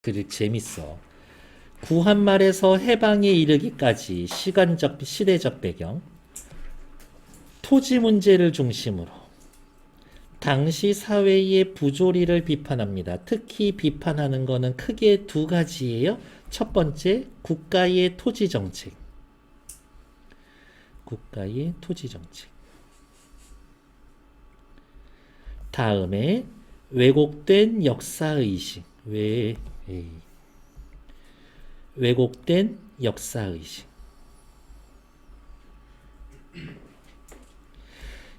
그 재밌어. 구한말에서 해방에 이르기까지 시대적 배경, 토지 문제를 중심으로 당시 사회의 부조리를 비판합니다. 특히 비판하는 거는 크게 두 가지예요. 첫 번째, 국가의 토지 정책. 국가의 토지 정책. 다음에 왜곡된 역사의식. 왜곡된 역사의식.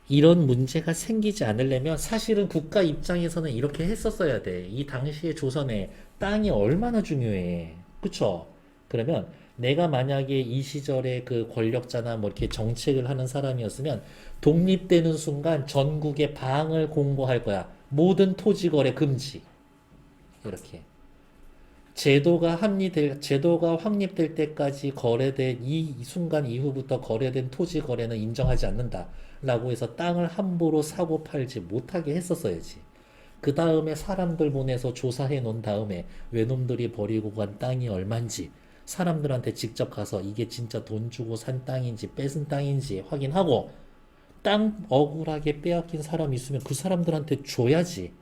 이런 문제가 생기지 않으려면 사실은 국가 입장에서는 이렇게 했었어야 돼. 이 당시에 조선에 땅이 얼마나 중요해. 그쵸? 그러면 내가 만약에 이 시절에 그 권력자나 뭐 이렇게 정책을 하는 사람이었으면 독립되는 순간 전국에 방을 공고할 거야. 모든 토지 거래 금지. 이렇게. 제도가 확립될 때까지 거래된 이 순간 이후부터 거래된 토지 거래는 인정하지 않는다. 라고 해서 땅을 함부로 사고 팔지 못하게 했었어야지. 그 다음에 사람들 보내서 조사해 놓은 다음에 외놈들이 버리고 간 땅이 얼만지 사람들한테 직접 가서 이게 진짜 돈 주고 산 땅인지 뺏은 땅인지 확인하고 땅 억울하게 빼앗긴 사람 있으면 그 사람들한테 줘야지.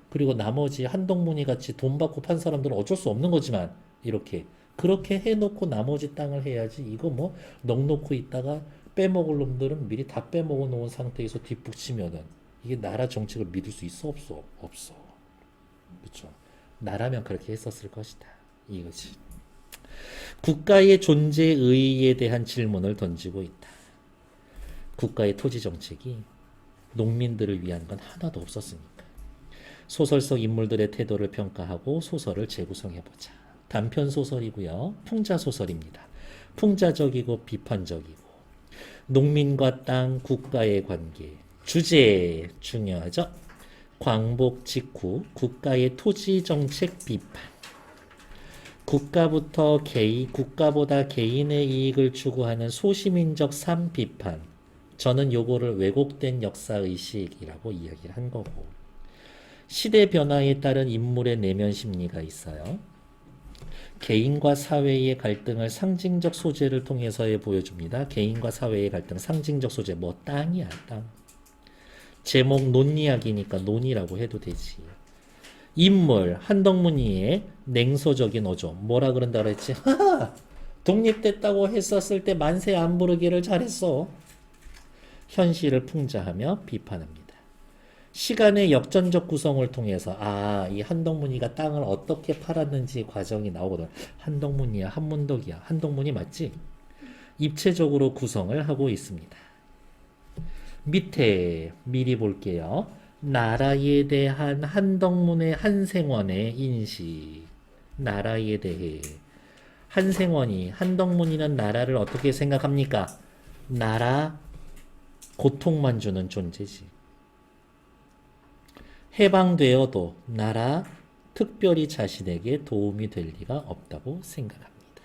그리고 나머지 한동문이 같이 돈 받고 판 사람들은 어쩔 수 없는 거지만 이렇게 그렇게 해놓고 나머지 땅을 해야지. 이거 뭐 넉놓고 있다가 빼먹을 놈들은 미리 다 빼먹어 놓은 상태에서 뒷북치면은 이게 나라 정책을 믿을 수 있어 없어? 없어. 그렇죠. 나라면 그렇게 했었을 것이다. 이거지. 국가의 존재 의의에 대한 질문을 던지고 있다. 국가의 토지 정책이 농민들을 위한 건 하나도 없었으니까. 소설 속 인물들의 태도를 평가하고 소설을 재구성해보자. 단편 소설이고요. 풍자 소설입니다. 풍자적이고 비판적이고 농민과 땅, 국가의 관계. 주제 중요하죠. 광복 직후 국가의 토지 정책 비판. 국가보다 개인의 이익을 추구하는 소시민적 삶 비판. 저는 요거를 왜곡된 역사의식이라고 이야기를 한 거고. 시대 변화에 따른 인물의 내면 심리가 있어요. 개인과 사회의 갈등을 상징적 소재를 통해서 보여줍니다. 개인과 사회의 갈등, 상징적 소재, 뭐 땅이야, 땅. 제목 논이야기니까 논이라고 해도 되지. 인물, 한덕문이의 냉소적인 어조. 뭐라 그런다 그랬지? 하하! 독립됐다고 했었을 때 만세 안 부르기를 잘했어. 현실을 풍자하며 비판합니다. 시간의 역전적 구성을 통해서 이 한덕문이가 땅을 어떻게 팔았는지 과정이 나오거든. 한덕문이야, 한문덕이야. 한덕문이 맞지? 입체적으로 구성을 하고 있습니다. 밑에 미리 볼게요. 나라에 대한 한덕문의 한생원의 인식. 나라에 대해 한덕문이는 나라를 어떻게 생각합니까? 나라 고통만 주는 존재지. 해방되어도 나라 특별히 자신에게 도움이 될 리가 없다고 생각합니다.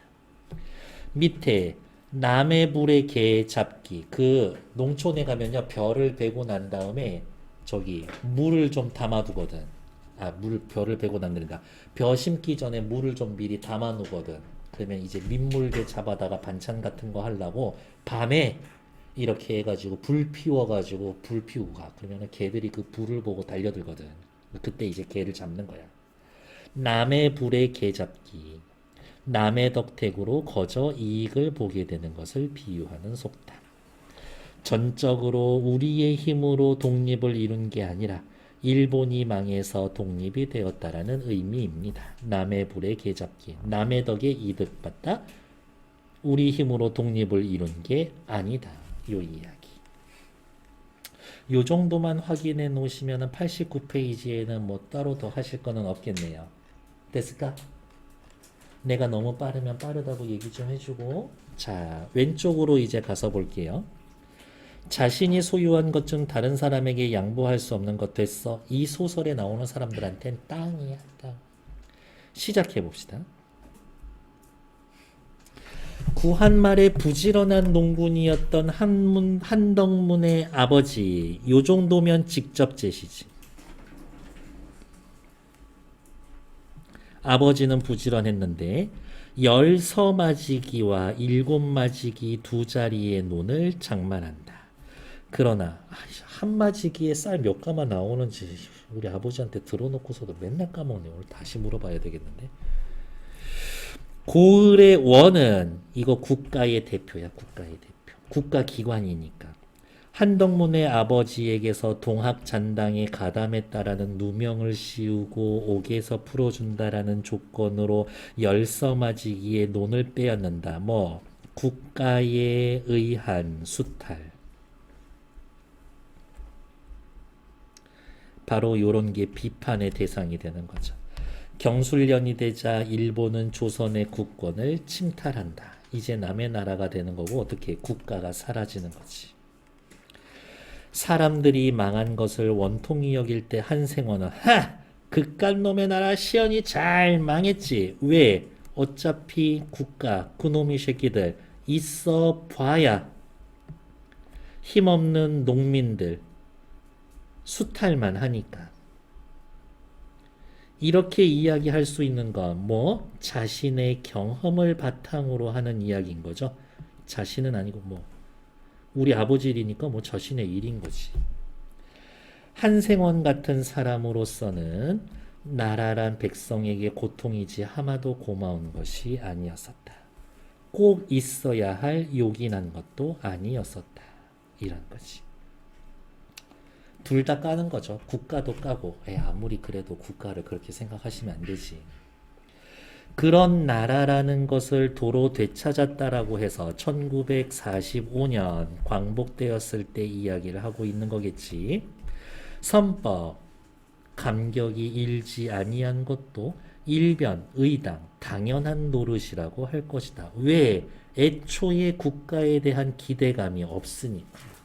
밑에 남의 불에 개 잡기. 그 농촌에 가면요 별을 베고 난 다음에 저기 물을 좀 담아두거든. 별을 베고 난 다음에 벼 심기 전에 물을 좀 미리 담아놓거든. 그러면 이제 민물개 잡아다가 반찬 같은 거 하려고 밤에 이렇게 해가지고 불 피워가지고 불 피우고 가. 그러면 개들이 그 불을 보고 달려들거든. 그때 이제 개를 잡는 거야. 남의 불에 개 잡기. 남의 덕택으로 거저 이익을 보게 되는 것을 비유하는 속담. 전적으로 우리의 힘으로 독립을 이룬 게 아니라 일본이 망해서 독립이 되었다라는 의미입니다. 남의 불에 개 잡기. 남의 덕에 이득받다. 우리 힘으로 독립을 이룬 게 아니다. 요 이야기. 요 정도만 확인해 놓으시면 89페이지에는 뭐 따로 더 하실 거는 없겠네요. 됐을까? 내가 너무 빠르면 빠르다고 얘기 좀 해주고. 자, 왼쪽으로 이제 가서 볼게요. 자신이 소유한 것 중 다른 사람에게 양보할 수 없는 것 됐어. 이 소설에 나오는 사람들한텐 땅이야, 땅. 시작해 봅시다. 구한말의 부지런한 농군이었던 한덕문의 아버지. 요 정도면 직접 제시지. 아버지는 부지런했는데 10서맞이기와 7맞이기 두 자리의 논을 장만한다. 그러나 한 맞이기에 쌀 몇 가마 나오는지 우리 아버지한테 들어놓고서도 맨날 까먹네. 오늘 다시 물어봐야 되겠는데. 고을의 원은 이거 국가의 대표야. 국가의 대표. 국가기관이니까. 한덕문의 아버지에게서 동학잔당에 가담했다라는 누명을 씌우고 옥에서 풀어준다라는 조건으로 열서맞이기에 논을 빼앗는다. 뭐 국가에 의한 수탈. 바로 요런 게 비판의 대상이 되는 거죠. 경술련이 되자 일본은 조선의 국권을 침탈한다. 이제 남의 나라가 되는 거고 어떻게 국가가 사라지는 거지. 사람들이 망한 것을 원통이 여길 때 한생원은 그깟 놈의 나라 시연이 잘 망했지. 왜? 어차피 국가 그놈의 새끼들 있어 봐야 힘없는 농민들 수탈만 하니까. 이렇게 이야기할 수 있는 건 뭐 자신의 경험을 바탕으로 하는 이야기인 거죠. 자신은 아니고 뭐 우리 아버지 일이니까 뭐 자신의 일인 거지. 한생원 같은 사람으로서는 나라란 백성에게 고통이지 하나도 고마운 것이 아니었었다. 꼭 있어야 할 요긴한 것도 아니었었다. 이런 거지. 둘 다 까는 거죠. 국가도 까고 아무리 그래도 국가를 그렇게 생각하시면 안 되지. 그런 나라라는 것을 도로 되찾았다라고 해서 1945년 광복되었을 때 이야기를 하고 있는 거겠지. 선법, 감격이 일지 아니한 것도 일변, 의당, 당연한 노릇이라고 할 것이다. 왜? 애초에 국가에 대한 기대감이 없으니까.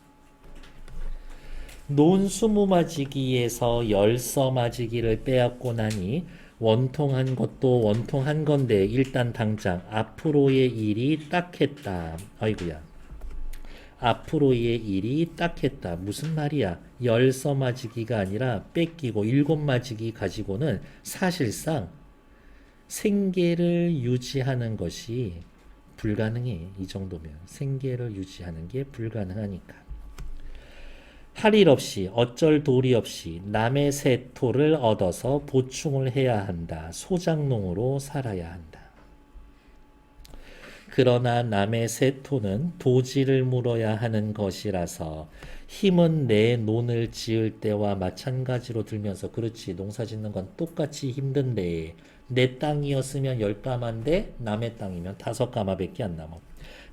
논수무맞이기에서 열서맞이기를 빼앗고 나니 원통한 것도 원통한 건데 일단 당장 앞으로의 일이 딱했다. 아이고야. 앞으로의 일이 딱했다. 무슨 말이야? 열서맞이기가 아니라 뺏기고 7맞이기 가지고는 사실상 생계를 유지하는 것이 불가능해. 이 정도면 생계를 유지하는 게 불가능하니까. 할 일 없이 어쩔 도리 없이 남의 세토를 얻어서 보충을 해야 한다. 소장농으로 살아야 한다. 그러나 남의 세토는 도지를 물어야 하는 것이라서 힘은 내 논을 지을 때와 마찬가지로 들면서 그렇지 농사 짓는 건 똑같이 힘든데 내 땅이었으면 10가마인데 남의 땅이면 5가마밖에 안 남아.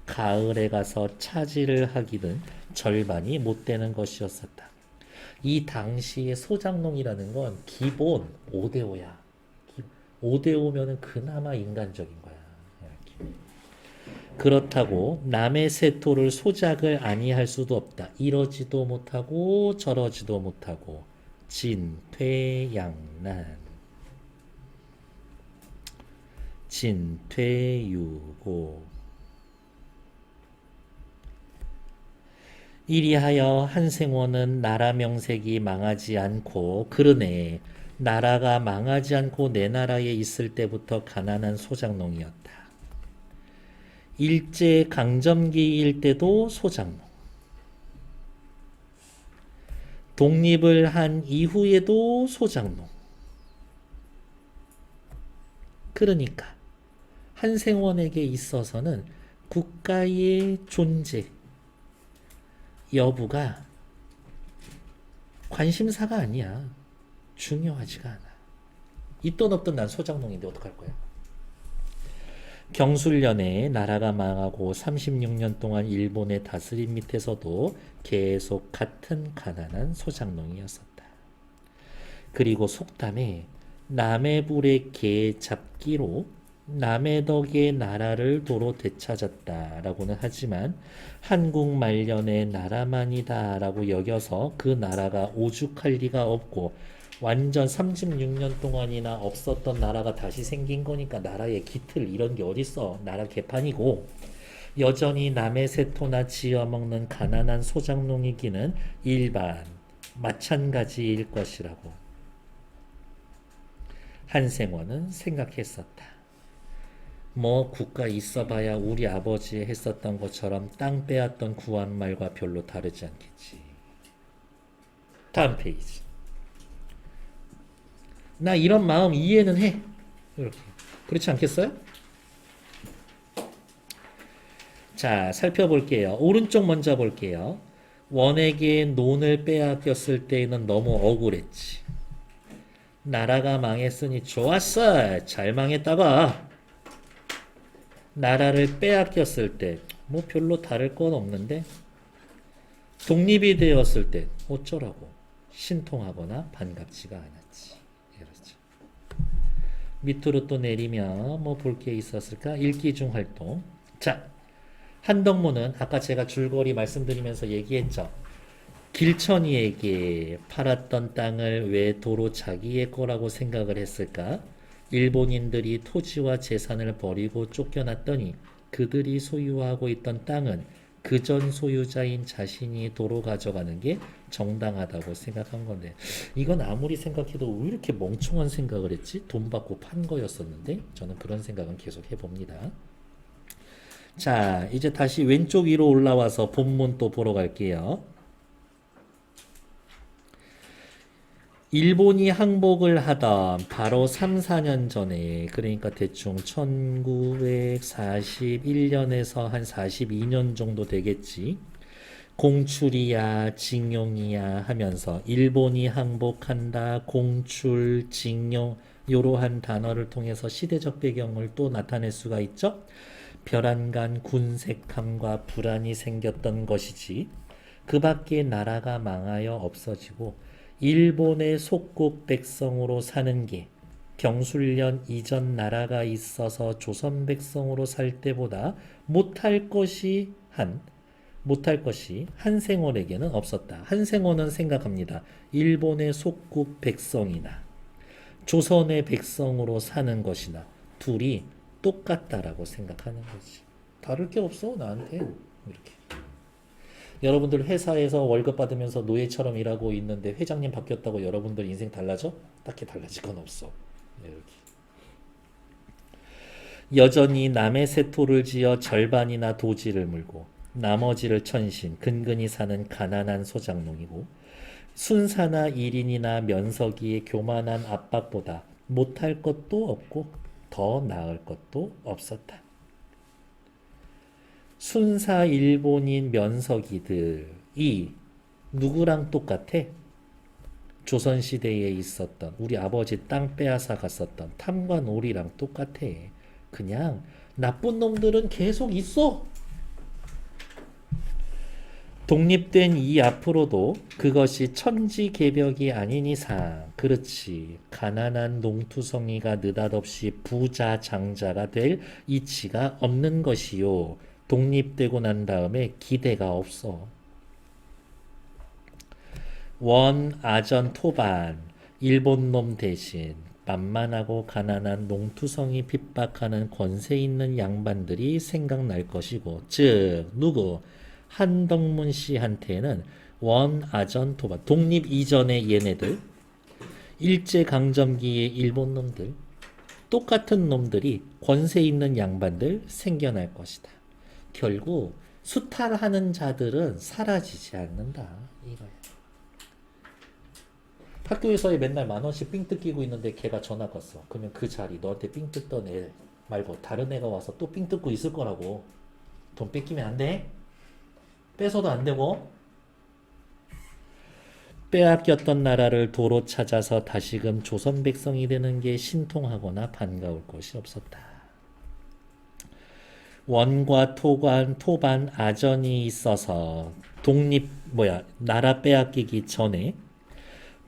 가을에 가서 차지를 하기는 절반이 못 되는 것이었었다. 이 당시의 소장농이라는 건 기본 5대5야. 5대5면은 그나마 인간적인 거야. 이렇게. 그렇다고 남의 세토를 소작을 아니할 수도 없다. 이러지도 못하고 저러지도 못하고 진퇴양난 진퇴유고 이리하여 한생원은 나라 명색이 망하지 않고 그러네. 나라가 망하지 않고 내 나라에 있을 때부터 가난한 소장농이었다. 일제 강점기일 때도 소장농. 독립을 한 이후에도 소장농. 그러니까 한생원에게 있어서는 국가의 존재 여부가 관심사가 아니야. 중요하지가 않아. 있던 없던 난 소장농인데 어떡할 거야. 경술련에 나라가 망하고 36년 동안 일본의 다스림 밑에서도 계속 같은 가난한 소장농이었었다. 그리고 속담에 남의 불에 개 잡기로 남의 덕에 나라를 도로 되찾았다라고는 하지만 한국 말년의 나라만이다 라고 여겨서 그 나라가 오죽할 리가 없고 완전 36년 동안이나 없었던 나라가 다시 생긴 거니까 나라의 기틀 이런 게 어딨어. 나라 개판이고 여전히 남의 세토나 지어먹는 가난한 소장농이기는 일반 마찬가지일 것이라고. 한생원은 생각했었다. 뭐 국가 있어봐야 우리 아버지 했었던 것처럼 땅 빼앗던 구한말과 별로 다르지 않겠지. 다음 페이지. 나 이런 마음 이해는 해. 이렇게. 그렇지 않겠어요? 자, 살펴볼게요. 오른쪽 먼저 볼게요. 원에게 논을 빼앗겼을 때는 너무 억울했지. 나라가 망했으니 좋았어. 잘 망했다가. 나라를 빼앗겼을 때 뭐 별로 다를 건 없는데 독립이 되었을 때 어쩌라고 신통하거나 반갑지가 않았지. 그렇죠. 밑으로 또 내리면 뭐 볼 게 있었을까? 읽기 중 활동. 자, 한덕무는 아까 제가 줄거리 말씀드리면서 얘기했죠. 길천이에게 팔았던 땅을 왜 도로 자기의 거라고 생각을 했을까? 일본인들이 토지와 재산을 버리고 쫓겨났더니 그들이 소유하고 있던 땅은 그전 소유자인 자신이 도로 가져가는 게 정당하다고 생각한 건데 이건 아무리 생각해도 왜 이렇게 멍청한 생각을 했지? 돈 받고 판 거였었는데 저는 그런 생각은 계속 해봅니다. 자, 이제 다시 왼쪽 위로 올라와서 본문 또 보러 갈게요. 일본이 항복을 하던 바로 3, 4년 전에 그러니까 대충 1941년에서 한 42년 정도 되겠지. 공출이야 징용이야 하면서 일본이 항복한다 공출 징용 이러한 단어를 통해서 시대적 배경을 또 나타낼 수가 있죠. 벼랑간 군색함과 불안이 생겼던 것이지. 그 밖에 나라가 망하여 없어지고 일본의 속국 백성으로 사는 게 경술련 이전 나라가 있어서 조선 백성으로 살 때보다 못할 것이 한생원에게는 없었다. 한생원은 생각합니다. 일본의 속국 백성이나 조선의 백성으로 사는 것이나 둘이 똑같다라고 생각하는 거지. 다를 게 없어 나한테 이렇게. 여러분들 회사에서 월급 받으면서 노예처럼 일하고 있는데 회장님 바뀌었다고 여러분들 인생 달라져? 딱히 달라질 건 없어. 이렇게. 여전히 남의 세토를 지어 절반이나 도지를 물고 나머지를 천신 근근히 사는 가난한 소장농이고 순사나 일인이나 면석이의 교만한 압박보다 못할 것도 없고 더 나을 것도 없었다. 순사 일본인 면석이들이 누구랑 똑같아? 조선시대에 있었던 우리 아버지 땅 빼앗아 갔었던 탐관오리랑 똑같아. 그냥 나쁜 놈들은 계속 있어. 독립된 이 앞으로도 그것이 천지개벽이 아닌 이상 그렇지 가난한 농투성이가 느닷없이 부자 장자가 될 이치가 없는 것이요. 독립되고 난 다음에 기대가 없어. 원, 아전, 토반 일본 놈 대신 만만하고 가난한 농투성이 핍박하는 권세 있는 양반들이 생각날 것이고 즉 누구? 한덕문 씨한테는 원, 아전, 토반 독립 이전의 얘네들 일제강점기의 일본 놈들 똑같은 놈들이 권세 있는 양반들 생겨날 것이다. 결국 수탈하는 자들은 사라지지 않는다. 이거야. 학교에서 맨날 10,000원씩 삥 뜯기고 있는데 걔가 전화 갔어. 그러면 그 자리 너한테 삥 뜯던 애 말고 다른 애가 와서 또 삥 뜯고 있을 거라고. 돈 뺏기면 안 돼. 뺏어도 안 되고. 빼앗겼던 나라를 도로 찾아서 다시금 조선 백성이 되는 게 신통하거나 반가울 것이 없었다. 원과 토반 아전이 있어서 나라 빼앗기기 전에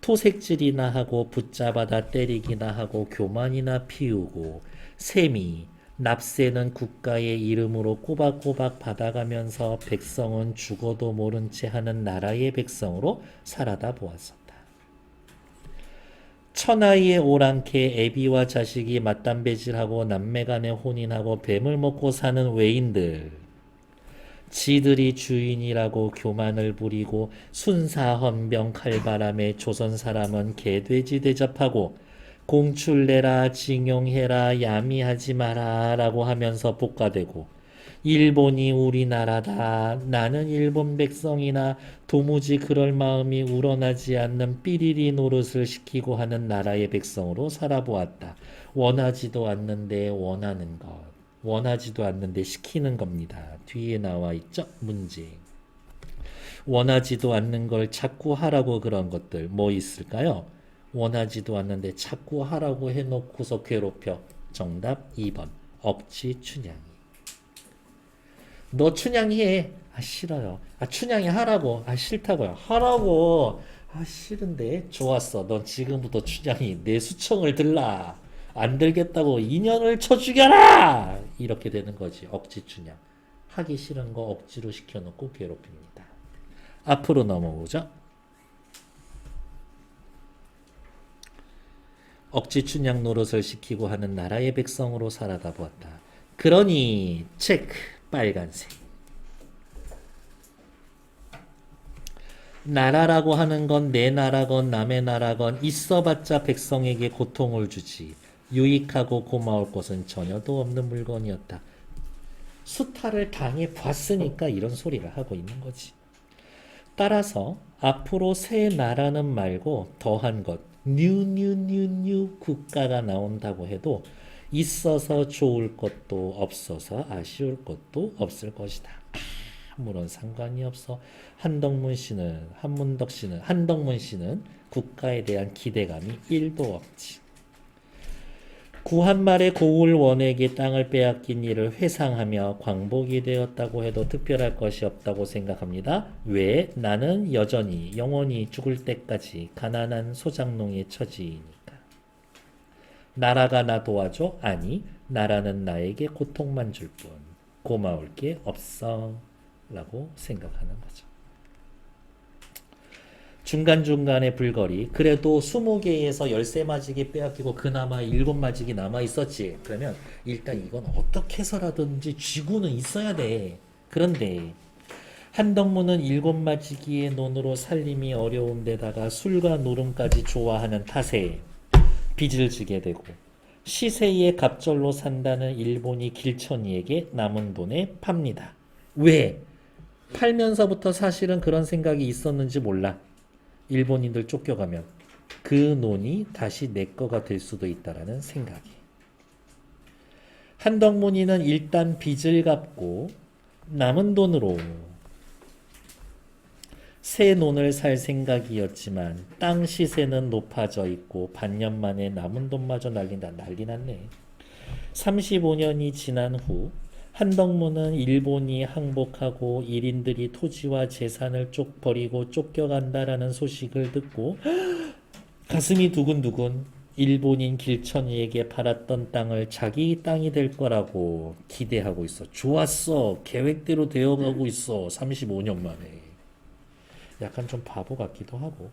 토색질이나 하고 붙잡아다 때리기나 하고 교만이나 피우고 세미 납세는 국가의 이름으로 꼬박꼬박 받아가면서 백성은 죽어도 모른 채 하는 나라의 백성으로 살아다 보았었다. 천하의 오랑캐 애비와 자식이 맞담배질하고 남매간에 혼인하고 뱀을 먹고 사는 외인들 지들이 주인이라고 교만을 부리고 순사헌병 칼바람에 조선 사람은 개돼지 대접하고 공출내라, 징용해라, 야미하지 마라 라고 하면서 복가되고, 일본이 우리나라다. 나는 일본 백성이나 도무지 그럴 마음이 우러나지 않는 삐리리 노릇을 시키고 하는 나라의 백성으로 살아보았다. 원하지도 않는데 원하는 것. 원하지도 않는데 시키는 겁니다. 뒤에 나와 있죠? 문제. 원하지도 않는 걸 자꾸 하라고 그런 것들 뭐 있을까요? 원하지도 않는데 자꾸 하라고 해놓고서 괴롭혀. 정답 2번. 억지 춘향이. 너 춘향이 해. 아, 싫어요. 아, 춘향이 하라고. 아, 싫다고요. 하라고. 아, 싫은데. 좋았어. 넌 지금부터 춘향이 내 수청을 들라. 안 들겠다고 인연을 쳐 죽여라. 이렇게 되는 거지. 억지 춘향. 하기 싫은 거 억지로 시켜놓고 괴롭힙니다. 앞으로 넘어오죠. 억지 춘향 노릇을 시키고 하는 나라의 백성으로 살아다 보았다. 그러니 체크. 빨간색. 나라라고 하는 건 내 나라건 남의 나라건 있어봤자 백성에게 고통을 주지. 유익하고 고마울 것은 전혀도 없는 물건이었다. 수탈을 당해 봤으니까 이런 소리를 하고 있는 거지. 따라서 앞으로 새 나라는 말고 더한 것, 뉴 국가가 나온다고 해도 있어서 좋을 것도 없어서 아쉬울 것도 없을 것이다. 아무런 상관이 없어. 한덕문 씨는 국가에 대한 기대감이 1도 없지. 구한말에 고을 원에게 땅을 빼앗긴 일을 회상하며 광복이 되었다고 해도 특별할 것이 없다고 생각합니다. 왜? 나는 여전히 영원히 죽을 때까지 가난한 소장농의 처지이니까. 나라가 나 도와줘? 아니, 나라는 나에게 고통만 줄 뿐. 고마울 게 없어. 라고 생각하는 거죠. 중간중간에 불거리. 그래도 20개에서 13마지기 빼앗기고 그나마 7마지기 남아있었지. 그러면 일단 이건 어떻게 해서라든지 쥐고는 있어야 돼. 그런데 한덕무는 7마지기의 논으로 살림이 어려운데다가 술과 노름까지 좋아하는 탓에 빚을 지게 되고 시세의 갑절로 산다는 일본이 길천이에게 남은 돈에 팝니다. 왜? 팔면서부터 사실은 그런 생각이 있었는지 몰라. 일본인들 쫓겨가면 그 논이 다시 내 거가 될 수도 있다라는 생각이. 한덕문이는 일단 빚을 갚고 남은 돈으로 새 논을 살 생각이었지만 땅 시세는 높아져 있고 반년 만에 남은 돈마저 난리 났네. 35년이 지난 후 한덕무는 일본이 항복하고 일인들이 토지와 재산을 쪽 버리고 쫓겨간다라는 소식을 듣고 가슴이 두근두근. 일본인 길천이에게 팔았던 땅을 자기 땅이 될 거라고 기대하고 있어. 좋았어. 계획대로 되어가고 있어. 35년 만에. 약간 좀 바보 같기도 하고.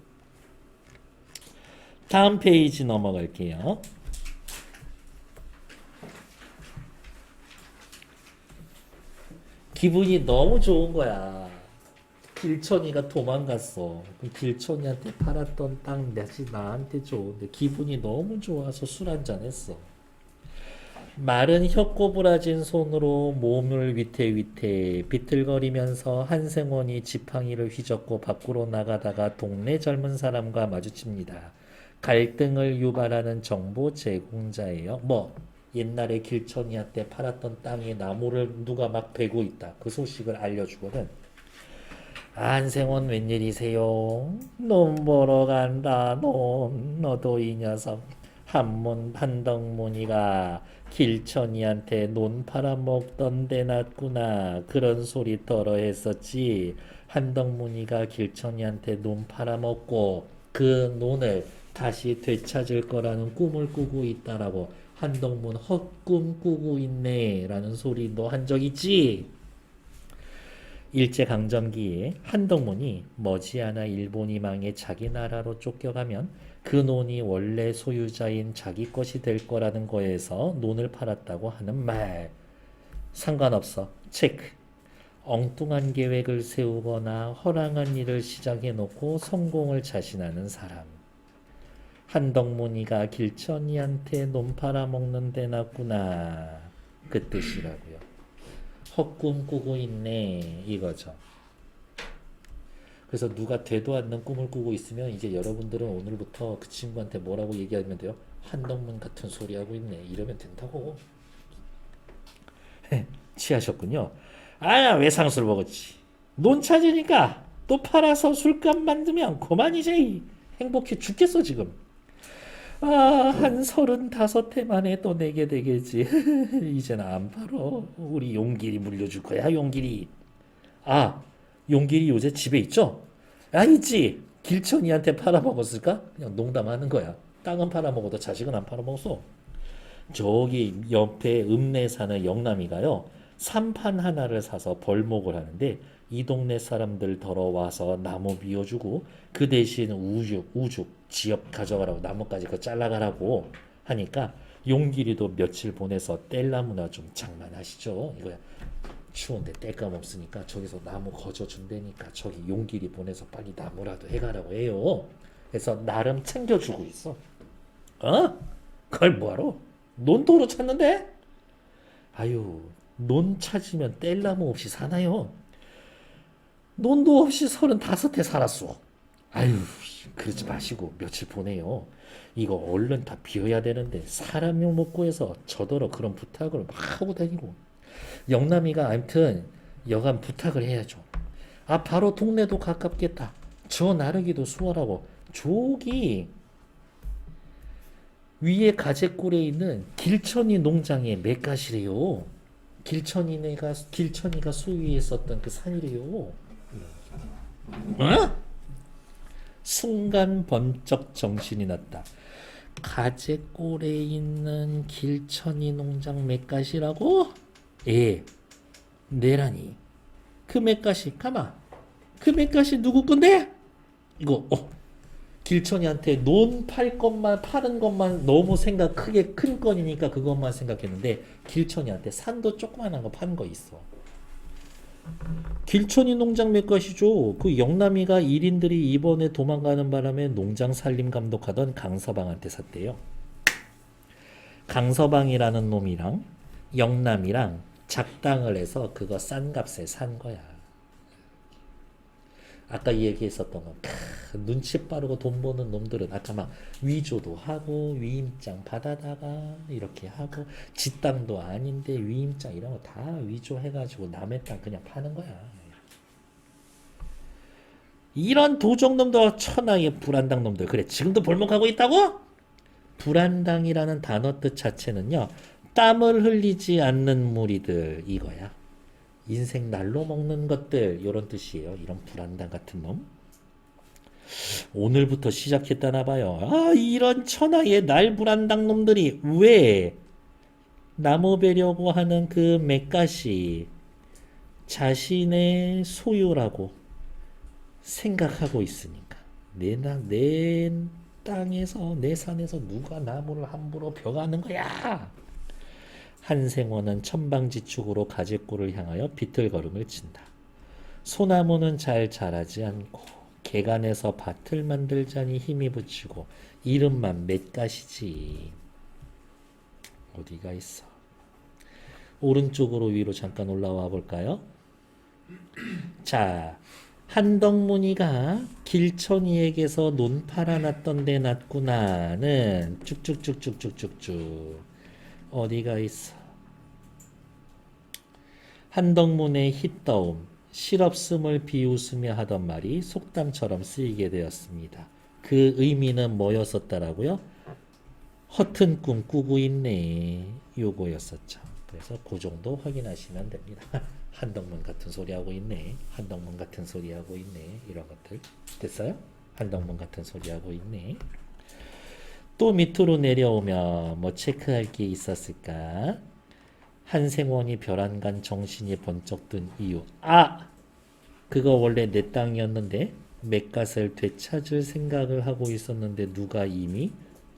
다음 페이지 넘어갈게요. 기분이 너무 좋은 거야. 길천이가 도망갔어. 길천이한테 팔았던 땅 다시 나한테 줘. 기분이 너무 좋아서 술 한잔 했어. 마른 혀꼬부라진 손으로 몸을 위태위태 비틀거리면서 한생원이 지팡이를 휘젓고 밖으로 나가다가 동네 젊은 사람과 마주칩니다. 갈등을 유발하는 정보 제공자예요. 뭐 옛날에 길천이한테 팔았던 땅에 나무를 누가 막 베고 있다. 그 소식을 알려주거든. 한생원 웬일이세요? 논 보러 간다. 논. 너도 이 녀석 한덕문이가 길천이한테 논 팔아먹던 데 났구나. 그런 소리 떨어 했었지. 한덕문이가 길천이한테 논 팔아먹고 그 논을 다시 되찾을 거라는 꿈을 꾸고 있다라고. 한덕문 헛꿈 꾸고 있네 라는 소리 너 한 적 있지? 일제강점기에 한덕문이 머지않아 일본이 망해 자기 나라로 쫓겨가면 그 논이 원래 소유자인 자기 것이 될 거라는 거에서 논을 팔았다고 하는 말. 상관없어. 체크. 엉뚱한 계획을 세우거나 허랑한 일을 시작해놓고 성공을 자신하는 사람. 한덕문이가 길천이한테 논 팔아먹는 데 났구나. 그 뜻이라고요. 헛꿈 꾸고 있네 이거죠. 그래서 누가 되도 않는 꿈을 꾸고 있으면 이제 여러분들은 오늘부터 그 친구한테 뭐라고 얘기하면 돼요? 한덕문 같은 소리 하고 있네 이러면 된다고. 취하셨군요. 아 외상술 먹었지. 논 찾으니까 또 팔아서 술값 만들면 그만이지. 행복해 죽겠어 지금. 아, 한 35해 만에 또 내게 되겠지. 이제는 안 팔어. 우리 용길이 물려줄 거야, 용길이. 아, 용길이 요새 집에 있죠? 아, 있지. 길천이한테 팔아먹었을까? 그냥 농담하는 거야. 땅은 팔아먹어도 자식은 안 팔아먹었어. 저기 옆에 읍내 사는 영남이가요. 삼판 하나를 사서 벌목을 하는데 이 동네 사람들 들어와서 나무 비워주고 그 대신 우죽 지엽 가져가라고 나무까지 그 잘라가라고 하니까 용길이도 며칠 보내서 뗄나무나 좀 장만하시죠. 이거야. 추운데 뗄감 없으니까 저기서 나무 거저준다니까 저기 용길이 보내서 빨리 나무라도 해가라고 해요. 그래서 나름 챙겨주고 있어. 어? 그걸 뭐하러? 논도로 찾는데? 아유, 논 찾으면 뗄나무 없이 사나요? 논도 없이 35해 살았어. 아유, 그러지 마시고 며칠 보내요. 이거 얼른 다 비워야 되는데 사람 욕 먹고 해서 저더러 그런 부탁을 막 하고 다니고. 영남이가 아무튼 여간 부탁을 해야죠. 아, 바로 동네도 가깝겠다. 저 나르기도 수월하고. 저기 위에 가재골에 있는 길천이 농장의 맷갓이래요. 길천이가 소유했었던 그 산이래요. 어? 순간 번쩍 정신이 났다. 가재골에 있는 길천이 농장 맷갓이라고? 예, 내라니. 그 맷갓이 가마. 그 맷갓이 누구 건데? 이거 길천이한테 논 팔 것만 파는 것만 너무 생각 크게 큰 건이니까 그것만 생각했는데 길천이한테 산도 조그만한 거 파는 거 있어. 길천이 농장 맷갓이죠. 그 영남이가 1인들이 이번에 도망가는 바람에 농장 살림 감독하던 강서방한테 샀대요. 강서방이라는 놈이랑 영남이랑 작당을 해서 그거 싼 값에 산 거야. 아까 얘기했었던 건 눈치 빠르고 돈 버는 놈들은 아까 막 위조도 하고 위임장 받아다가 이렇게 하고 지 땅도 아닌데 위임장 이런 거 다 위조해가지고 남의 땅 그냥 파는 거야. 이런 도적놈들 천하의 불안당 놈들. 그래 지금도 벌목하고 있다고? 불안당이라는 단어 뜻 자체는요. 땀을 흘리지 않는 무리들 이거야. 인생 날로 먹는 것들 이런 뜻이에요. 이런 불안당 같은 놈. 오늘부터 시작했다나 봐요. 아, 이런 천하의 날불안당 놈들이 왜 나무 베려고 하는 그 맷갓이 자신의 소유라고 생각하고 있으니까 내 땅에서 내 산에서 누가 나무를 함부로 벼가는 거야. 한생원은 천방지축으로 가지골을 향하여 비틀걸음을 친다. 소나무는 잘 자라지 않고 개간에서 밭을 만들자니 힘이 붙이고 이름만 맷갓이지. 어디가 있어? 오른쪽으로 위로 잠깐 올라와 볼까요? 자, 한덕문이가 길천이에게서 논 팔아놨던 데 났구나는 쭉쭉쭉쭉쭉쭉쭉 어디가 있어? 한덕문의 힛다움, 실없음을 비웃으며 하던 말이 속담처럼 쓰이게 되었습니다. 그 의미는 뭐였었다라고요? 허튼 꿈 꾸고 있네. 요거였었죠. 그래서 그 정도 확인하시면 됩니다. 한덕문 같은 소리 하고 있네. 한덕문 같은 소리 하고 있네. 이런 것들 됐어요? 한덕문 같은 소리 하고 있네. 또 밑으로 내려오면 뭐 체크할 게 있었을까? 한생원이 별안간 정신이 번쩍 든 이유. 아! 그거 원래 내 땅이었는데 맷갓을 되찾을 생각을 하고 있었는데 누가 이미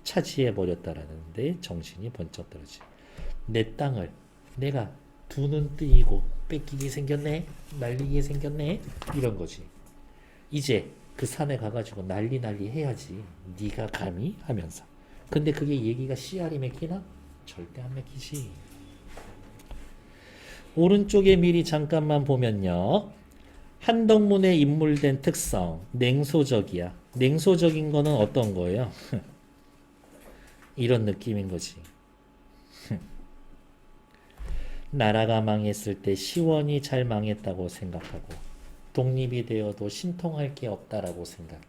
차지해버렸다라는데 정신이 번쩍 들었지. 내 땅을 내가 두 눈 뜨이고 뺏기게 생겼네. 날리게 생겼네. 이런 거지. 이제 그 산에 가가지고 난리 해야지. 네가 감히 하면서. 근데 그게 얘기가 씨알이 맥히나? 절대 안 맥히지. 오른쪽에 미리 잠깐만 보면요. 한덕문에 인물된 특성, 냉소적이야. 냉소적인 거는 어떤 거예요? 이런 느낌인 거지. 나라가 망했을 때 시원이 잘 망했다고 생각하고 독립이 되어도 신통할 게 없다라고 생각해.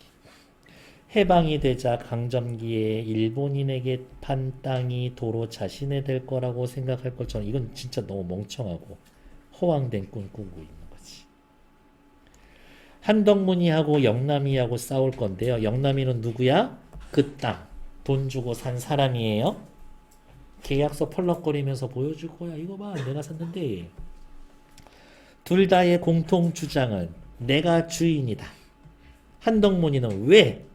해방이 되자 강점기에 일본인에게 판 땅이 도로 자신의 될 거라고 생각할 것처럼 이건 진짜 너무 멍청하고 허황된 꿈 꾸고 있는 거지. 한덕문이하고 영남이하고 싸울 건데요. 영남이는 누구야? 그 땅. 돈 주고 산 사람이에요. 계약서 펄럭거리면서 보여줄 거야. 이거 봐. 내가 샀는데. 둘 다의 공통 주장은 내가 주인이다. 한덕문이는 왜?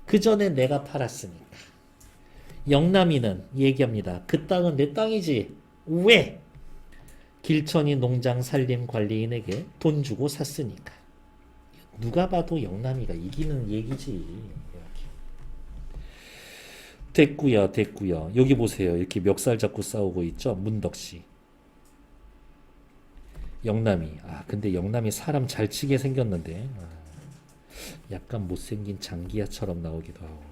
그 전에 내가 팔았으니까. 영남이는 얘기합니다. 그 땅은 내 땅이지. 왜? 길천이 농장 살림 관리인에게 돈 주고 샀으니까. 누가 봐도 영남이가 이기는 얘기지. 됐구요, 됐구요. 여기 보세요. 이렇게 멱살 잡고 싸우고 있죠. 문덕씨. 영남이. 아, 근데 영남이 사람 잘 치게 생겼는데. 약간 못생긴 장기야처럼 나오기도 하고.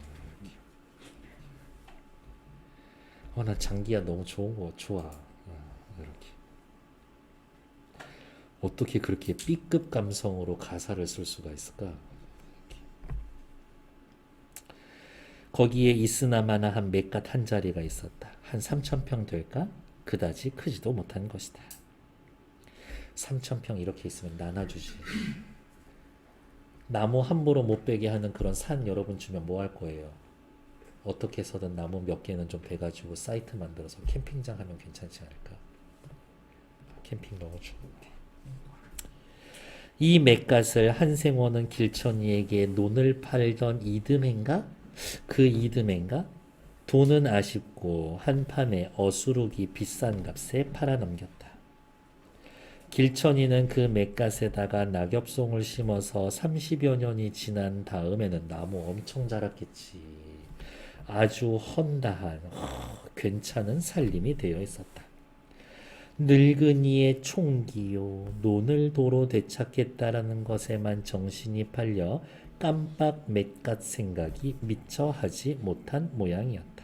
나 장기야 너무 좋은 거 좋아. 이렇게. 어떻게 그렇게 B급 감성으로 가사를 쓸 수가 있을까? 거기에 있으나마나 한 맷갓 한 자리가 있었다. 한 3,000평 될까? 그다지 크지도 못한 것이다. 3,000평 이렇게 있으면 나눠주지. 나무 함부로 못 베게 하는 그런 산 여러분 주면 뭐 할 거예요? 어떻게 해서든 나무 몇 개는 좀 베가지고 사이트 만들어서 캠핑장 하면 괜찮지 않을까? 캠핑 너무 좋은데. 이 맷갓을 한생원은 길천이에게 논을 팔던 이듬해인가? 그 이듬해인가? 돈은 아쉽고 한 판에 어수룩이 비싼 값에 팔아넘겼다. 길천이는 그 맷갓에다가 낙엽송을 심어서 30여 년이 지난 다음에는 나무 엄청 자랐겠지. 아주 헌다한 괜찮은 살림이 되어 있었다. 늙은이의 총기요 논을 도로 되찾겠다라는 것에만 정신이 팔려 깜빡 맷갓 생각이 미처 하지 못한 모양이었다.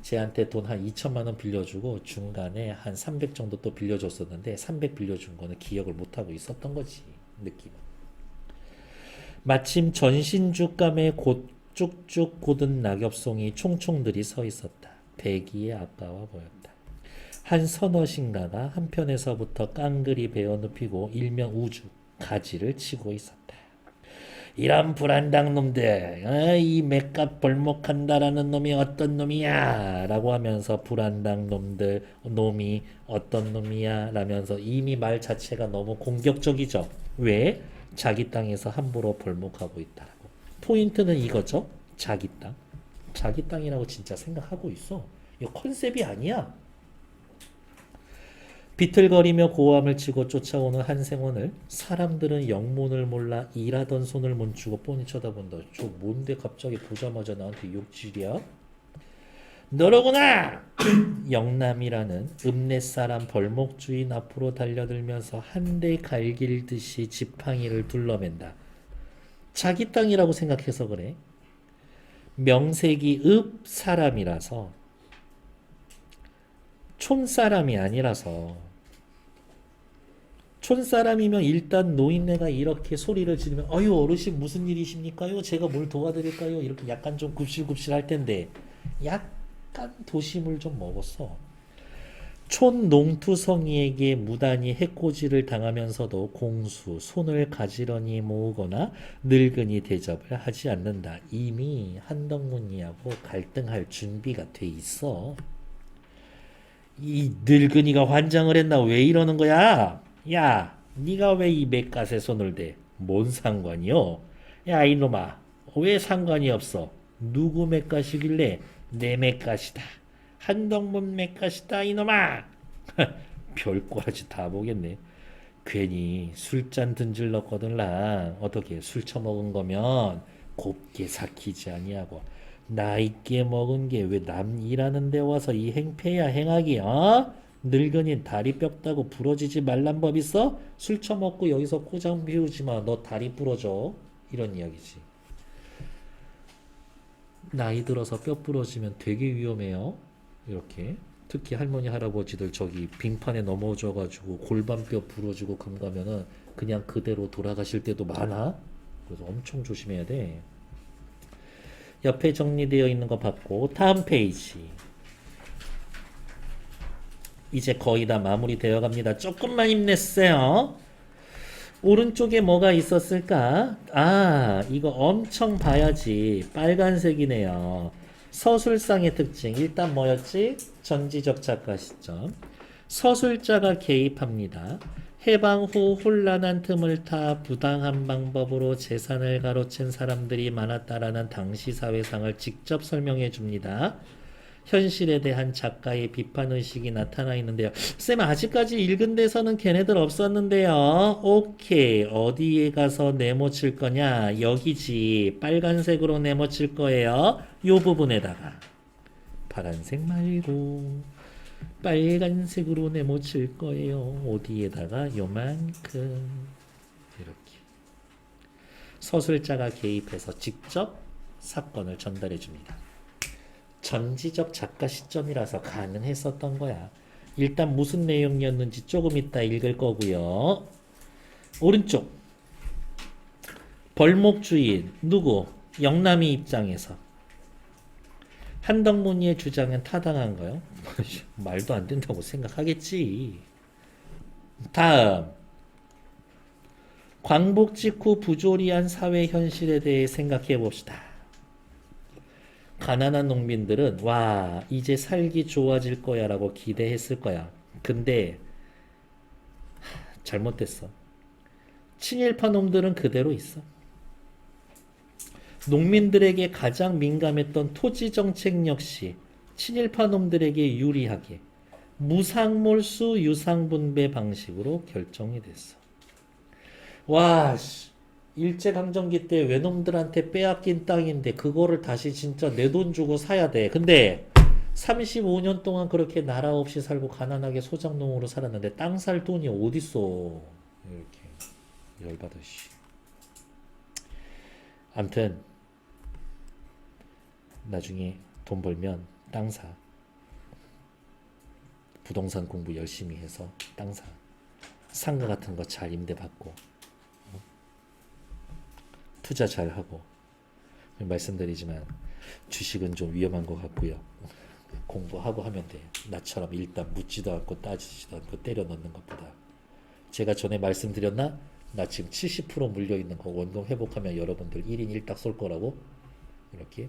쟤한테 돈 한 2천만 원 빌려주고 중간에 한 300 정도 또 빌려줬었는데 300 빌려준 거는 기억을 못하고 있었던 거지. 느낌은. 마침 전신죽감에 곧 쭉쭉 곧은 낙엽송이 총총들이 서 있었다. 배기에 아까워 보였다. 한 서너신가가 한편에서부터 깡그리 베어 눕히고 일명 우주 가지를 치고 있었다. 이런 불안당 놈들, 이 맷값 벌목한다라는 놈이 어떤 놈이야 라고 하면서 불안당 놈들 놈이 어떤 놈이야 라면서 이미 말 자체가 너무 공격적이죠. 왜? 자기 땅에서 함부로 벌목하고 있다라고. 포인트는 이거죠. 자기 땅. 자기 땅이라고 진짜 생각하고 있어. 이거 컨셉이 아니야. 비틀거리며 고함을 치고 쫓아오는 한생원을 사람들은 영문을 몰라 일하던 손을 멈추고 뻔히 쳐다본다. 저 뭔데 갑자기 보자마자 나한테 욕질이야? 너로구나! 영남이라는 읍내사람 벌목주인 앞으로 달려들면서 한 대 갈길듯이 지팡이를 둘러맨다. 자기 땅이라고 생각해서 그래. 명색이 읍 사람이라서 촌사람이 아니라서. 촌사람이면 일단 노인네가 이렇게 소리를 지르면 어유 어르신 무슨 일이십니까요? 제가 뭘 도와드릴까요? 이렇게 약간 좀 굽실굽실 할 텐데 약간 도심을 좀 먹었어. 촌농투성이에게 무단히 해코지를 당하면서도 공수 손을 가지런히 모으거나 늙은이 대접을 하지 않는다. 이미 한덕문이하고 갈등할 준비가 돼 있어. 이 늙은이가 환장을 했나? 왜 이러는 거야? 야, 네가 왜 이 맷갓에 손을 대? 뭔 상관이요? 야, 이놈아, 왜 상관이 없어? 누구 맷갓이길래 내 맷갓이다. 한덕문 맷갓이다, 이놈아. 별꼬라지 다 보겠네. 괜히 술잔 든질렀거들라. 어떻게 술 처먹은 거면 곱게 삭히지 아니하고 나 있게 먹은 게 왜 남 일하는 데 와서 이 행패야 행하기 어? 늙은이 다리 뼈다고 부러지지 말란 법 있어? 술 처먹고 여기서 꼬장 피우지 마. 너 다리 부러져. 이런 이야기지. 나이 들어서 뼈 부러지면 되게 위험해요. 이렇게. 특히 할머니 할아버지들 저기 빙판에 넘어져가지고 골반뼈 부러지고 금 가면은 그냥 그대로 돌아가실 때도 많아. 그래서 엄청 조심해야 돼. 옆에 정리되어 있는 거 봤고 다음 페이지. 이제 거의 다 마무리되어 갑니다. 조금만 힘냈어요. 오른쪽에 뭐가 있었을까? 아, 이거 엄청 봐야지. 빨간색이네요. 서술상의 특징. 일단 뭐였지? 전지적 작가 시점. 서술자가 개입합니다. 해방 후 혼란한 틈을 타 부당한 방법으로 재산을 가로챈 사람들이 많았다라는 당시 사회상을 직접 설명해 줍니다. 현실에 대한 작가의 비판의식이 나타나 있는데요. 쌤, 아직까지 읽은 데서는 걔네들 없었는데요. 오케이. 어디에 가서 네모칠 거냐? 여기지. 빨간색으로 네모칠 거예요. 요 부분에다가. 파란색 말고 빨간색으로 네모칠 거예요. 어디에다가? 요만큼. 이렇게. 서술자가 개입해서 직접 사건을 전달해 줍니다. 전지적 작가 시점이라서 가능했었던 거야. 일단 무슨 내용이었는지 조금 이따 읽을 거고요. 오른쪽 벌목 주인 누구? 영남이 입장에서 한덕문이의 주장은 타당한 거요. 말도 안 된다고 생각하겠지. 다음 광복 직후 부조리한 사회 현실에 대해 생각해 봅시다. 가난한 농민들은 와 이제 살기 좋아질 거야 라고 기대했을 거야. 근데 잘못됐어. 친일파 놈들은 그대로 있어. 농민들에게 가장 민감했던 토지 정책 역시 친일파 놈들에게 유리하게 무상몰수 유상분배 방식으로 결정이 됐어. 와 일제강점기 때 외놈들한테 빼앗긴 땅인데 그거를 다시 진짜 내 돈 주고 사야 돼. 근데 35년 동안 그렇게 나라 없이 살고 가난하게 소작농으로 살았는데 땅 살 돈이 어딨어. 이렇게 열받아 씨. 암튼 나중에 돈 벌면 땅 사. 부동산 공부 열심히 해서 땅 사. 상가 같은 거 잘 임대 받고 투자 잘 하고. 말씀드리지만 주식은 좀 위험한 것 같고요. 공부하고 하면 돼. 나처럼 일단 묻지도 않고 따지지도 않고 때려 넣는 것보다. 제가 전에 말씀드렸나? 나 지금 70% 물려있는 거 원금 회복하면 여러분들 1인 1닭 쏠 거라고. 이렇게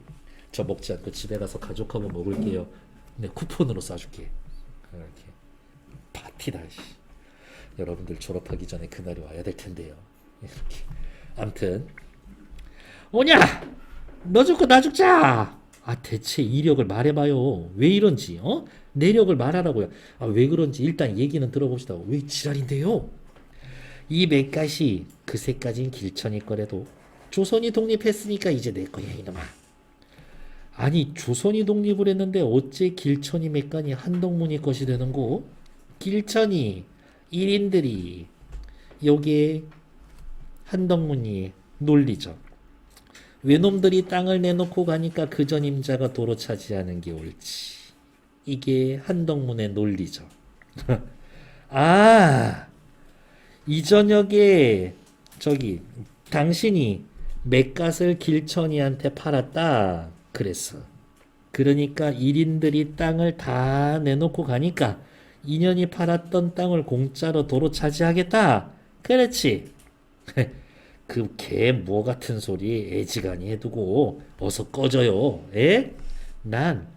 저 먹지 않고 집에 가서 가족하고 먹을게요. 내 쿠폰으로 쏴줄게. 이렇게 파티다. 여러분들 졸업하기 전에 그날이 와야 될 텐데요. 이렇게. 암튼 오냐! 너 죽고 나 죽자! 아 대체 이력을 말해봐요. 왜 이런지 어? 내력을 말하라고요. 아 왜 그런지 일단 얘기는 들어봅시다. 왜 지랄인데요? 이 맥갓이 그새까진 길천이 거래도 조선이 독립했으니까 이제 내 거야 이놈아. 아니 조선이 독립을 했는데 어째 길천이 맥간이 한덕문이 것이 되는고? 길천이 1인들이 요게 한덕문이 논리죠. 외놈들이 땅을 내놓고 가니까 그전 임자가 도로 차지하는 게 옳지. 이게 한덕문의 논리죠. 아, 이 저녁에 저기 당신이 맥갓을 길천이한테 팔았다 그랬어. 그러니까 1인들이 땅을 다 내놓고 가니까 인연이 팔았던 땅을 공짜로 도로 차지하겠다. 그렇지. 그 개 뭐 같은 소리 애지간히 해두고 어서 꺼져요. 에? 난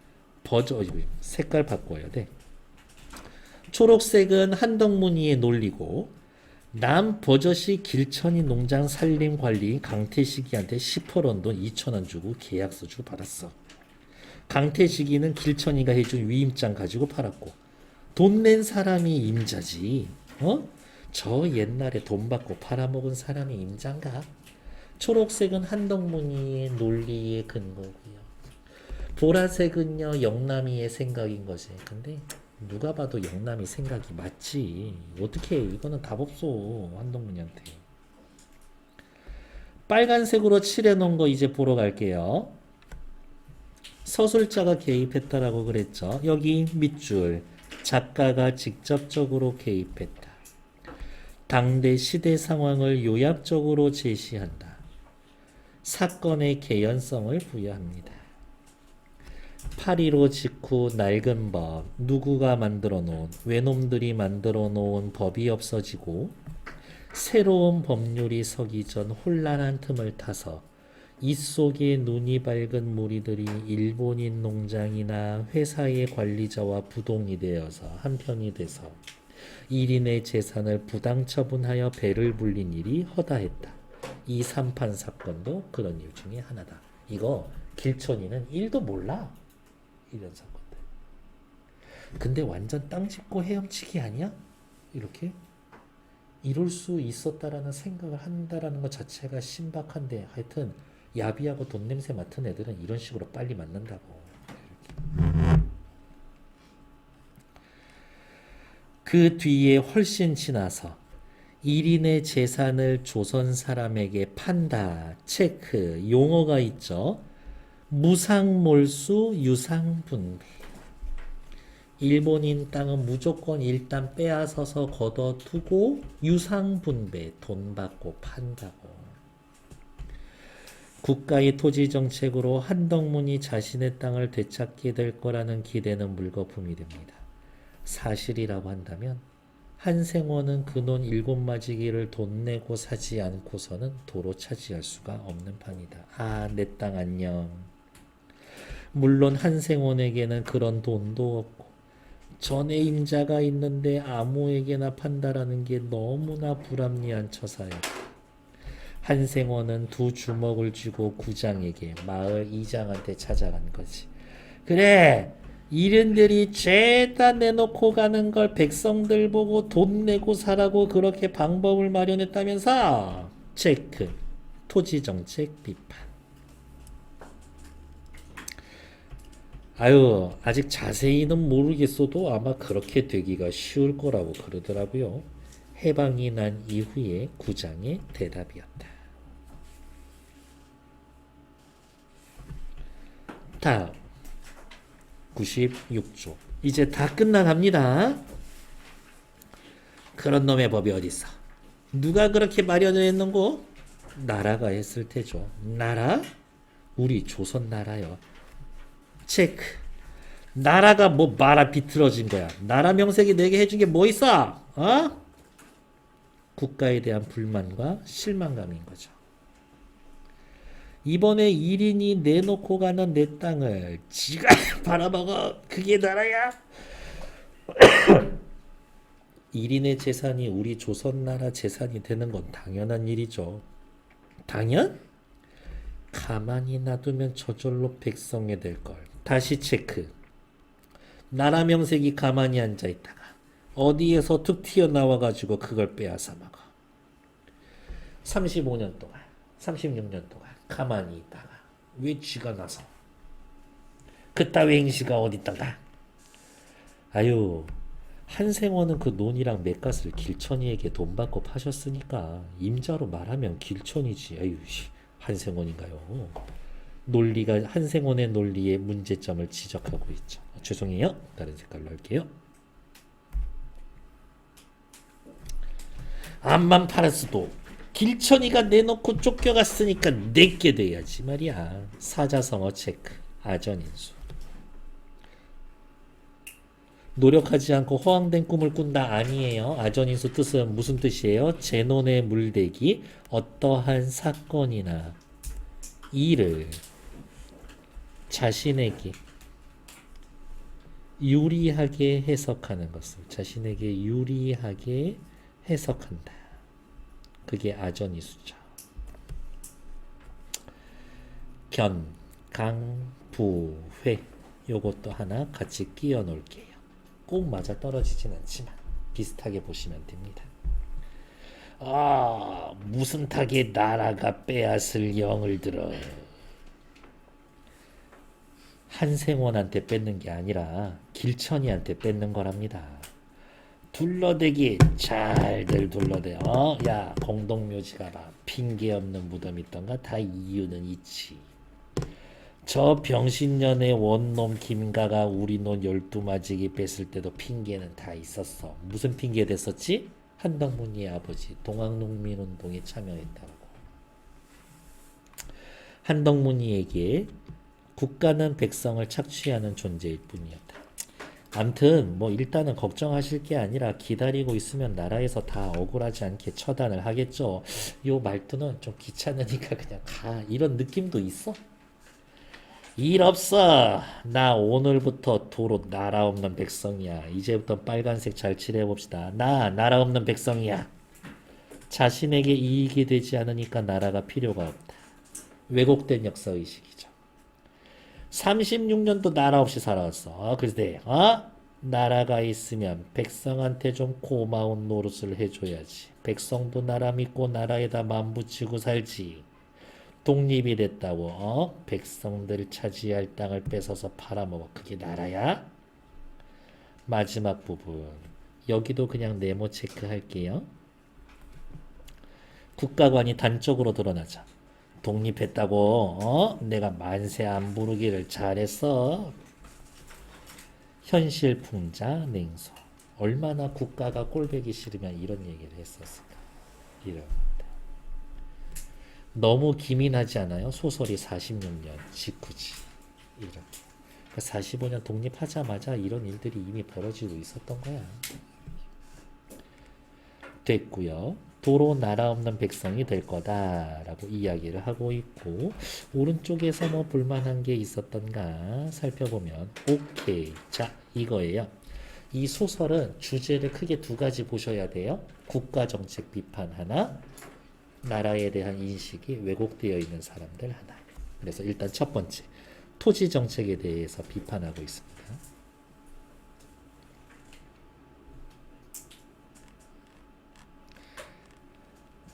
버저 색깔 바꿔야 돼. 초록색은 한덕문이의 논리고 남 버젓이 길천이 농장 살림 관리인 강태식이한테 10%런 돈 2,000원 주고 계약서 주 받았어. 강태식이는 길천이가 해준 위임장 가지고 팔았고 돈 낸 사람이 임자지. 어? 저 옛날에 돈 받고 팔아먹은 사람이 임자인가? 초록색은 한덕무늬의 논리의 근거고요. 보라색은요 영남이의 생각인 거지. 근데 누가 봐도 영남이 생각이 맞지. 어떻게 이거는 답 없어 한덕무늬한테. 빨간색으로 칠해 놓은 거 이제 보러 갈게요. 서술자가 개입했다라고 그랬죠. 여기 밑줄 작가가 직접적으로 개입했다. 당대 시대 상황을 요약적으로 제시한다. 사건의 개연성을 부여합니다. 8.15 직후 낡은 법, 누구가 만들어 놓은, 외놈들이 만들어 놓은 법이 없어지고 새로운 법률이 서기 전 혼란한 틈을 타서 이 속에 눈이 밝은 무리들이 일본인 농장이나 회사의 관리자와 부동이 되어서 한편이 돼서 1인의 재산을 부당 처분하여 배를 불린 일이 허다했다. 이 삼판 사건도 그런 일 중에 하나다. 이거 길천이는 1도 몰라. 이런 사건들. 근데 완전 땅 짚고 헤엄치기 아니야? 이렇게? 이럴 수 있었다라는 생각을 한다라는 것 자체가 신박한데 하여튼 야비하고 돈 냄새 맡은 애들은 이런 식으로 빨리 맞는다고. 그 뒤에 훨씬 지나서 1인의 재산을 조선 사람에게 판다. 체크. 용어가 있죠. 무상몰수 유상분배. 일본인 땅은 무조건 일단 빼앗아서 걷어두고 유상분배. 돈 받고 판다고. 국가의 토지정책으로 한덕문이 자신의 땅을 되찾게 될 거라는 기대는 물거품이 됩니다. 사실이라고 한다면 한생원은 그놈 7마지기를 돈 내고 사지 않고서는 도로 차지할 수가 없는 판이다. 아, 내 땅 안녕. 물론 한생원에게는 그런 돈도 없고 전에 임자가 있는데 아무에게나 판다라는 게 너무나 불합리한 처사였다. 한생원은 두 주먹을 쥐고 구장에게 마을 이장한테 찾아간 거지. 그래, 이른들이 죄다 내놓고 가는 걸 백성들 보고 돈 내고 사라고 그렇게 방법을 마련했다면서? 체크. 토지정책 비판. 아유, 아직 자세히는 모르겠어도 아마 그렇게 되기가 쉬울 거라고 그러더라고요. 해방이 난 이후에 구장의 대답이었다. 다음 96조. 이제 다 끝나갑니다. 그런 놈의 법이 어딨어? 누가 그렇게 마련을 했는고? 나라가 했을 테죠. 나라? 우리 조선 나라요. 체크. 나라가 뭐 말아 비틀어진 거야. 나라 명색이 내게 해준 게 뭐 있어? 어? 국가에 대한 불만과 실망감인 거죠. 이번에 1인이 내놓고 가는 내 땅을 지가 팔아먹어. 그게 나라야? 1인의 재산이 우리 조선나라 재산이 되는 건 당연한 일이죠. 당연? 가만히 놔두면 저절로 백성이 될걸. 다시 체크. 나라 명색이 가만히 앉아있다가 어디에서 툭 튀어나와가지고 그걸 빼앗아 먹어. 35년 동안 36년 동안 가만히 있다가 왜 쥐가 나서 그따위 행시가 어딨다가. 아유, 한생원은 그 논이랑 맷갓을 길천이에게 돈 받고 파셨으니까 임자로 말하면 길천이지. 아유, 한생원인가요? 논리가 한생원의 논리의 문제점을 지적하고 있죠. 죄송해요. 다른 색깔로 할게요. 암만 팔았어도 길천이가 내놓고 쫓겨갔으니까 내게 돼야지 말이야. 사자성어 체크. 아전인수. 노력하지 않고 허황된 꿈을 꾼다 아니에요. 아전인수 뜻은 무슨 뜻이에요? 제논에 물대기. 어떠한 사건이나 일을 자신에게 유리하게 해석하는 것을 자신에게 유리하게 해석한다. 그게 아전이수죠. 견, 강, 부, 회. 요것도 하나 같이 끼워 놓을게요. 꼭 맞아 떨어지진 않지만 비슷하게 보시면 됩니다. 아, 무슨 탁에 나라가 빼앗을 영을 들어. 한생원한테 뺏는 게 아니라 길천이한테 뺏는 거랍니다. 둘러대기 잘들 둘러대. 야, 공동묘지가 봐. 핑계 없는 무덤 있던가 다 이유는 있지. 저 병신년의 원놈 김가가 우리 논 12마지기 뺐을 때도 핑계는 다 있었어. 무슨 핑계 됐었지? 한덕문이의 아버지 동학농민운동에 참여했다고. 한덕문이에게 국가는 백성을 착취하는 존재일 뿐이었다. 암튼 뭐 일단은 걱정하실 게 아니라 기다리고 있으면 나라에서 다 억울하지 않게 처단을 하겠죠. 요 말투는 좀 귀찮으니까 그냥 가, 이런 느낌도 있어. 일 없어. 나 오늘부터 도로 나라 없는 백성이야. 이제부터 빨간색 잘 칠해봅시다. 나 나라 없는 백성이야. 자신에게 이익이 되지 않으니까 나라가 필요가 없다. 왜곡된 역사의식이죠. 36년도 나라 없이 살아왔어. 그런데 나라가 있으면 백성한테 좀 고마운 노릇을 해줘야지. 백성도 나라 믿고 나라에다 맘 붙이고 살지. 독립이 됐다고 백성들 차지할 땅을 뺏어서 팔아먹어. 그게 나라야? 마지막 부분 여기도 그냥 네모 체크할게요. 국가관이 단적으로 드러나자. 독립했다고 내가 만세 안 부르기를 잘했어. 현실 풍자 냉소. 얼마나 국가가 꼴보기 싫으면 이런 얘기를 했었을까. 이런. 너무 기민하지 않아요? 소설이 46년 직후지. 이렇게. 그러니까 45년 독립하자마자 이런 일들이 이미 벌어지고 있었던 거야. 됐고요. 도로 나라 없는 백성이 될 거다라고 이야기를 하고 있고, 오른쪽에서 뭐 불만한 게 있었던가 살펴보면 오케이. 자, 이거예요. 이 소설은 주제를 크게 두 가지 보셔야 돼요. 국가정책 비판 하나, 나라에 대한 인식이 왜곡되어 있는 사람들 하나. 그래서 일단 첫 번째, 토지 정책에 대해서 비판하고 있습니다.